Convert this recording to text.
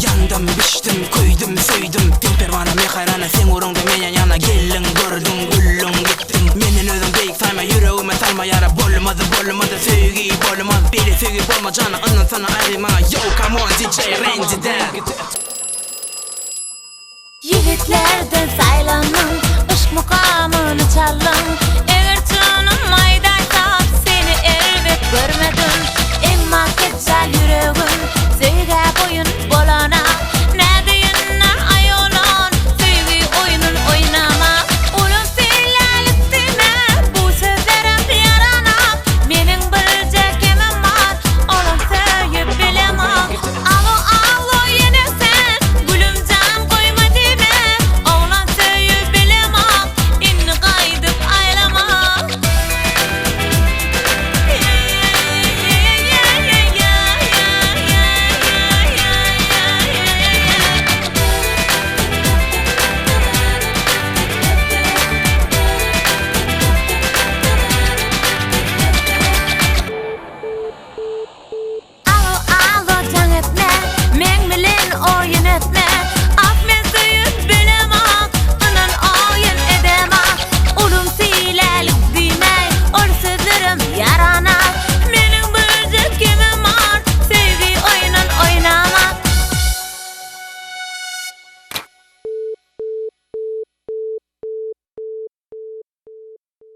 Yandım, biçtim, koydum, söydüm. Din pervana me hayrana, sen uğrunda menen yana. Gelin gördüm, güllün gittim. Menin özüm deyik sayma, yüreğime salma yara. Bolmadı, sevgi bolmadı. Biri sevgi bolmacana, ondan sana ayrılma. Yo, come on DJ, rencide. Yigitlerden saylanın, ışk mukamını çalın.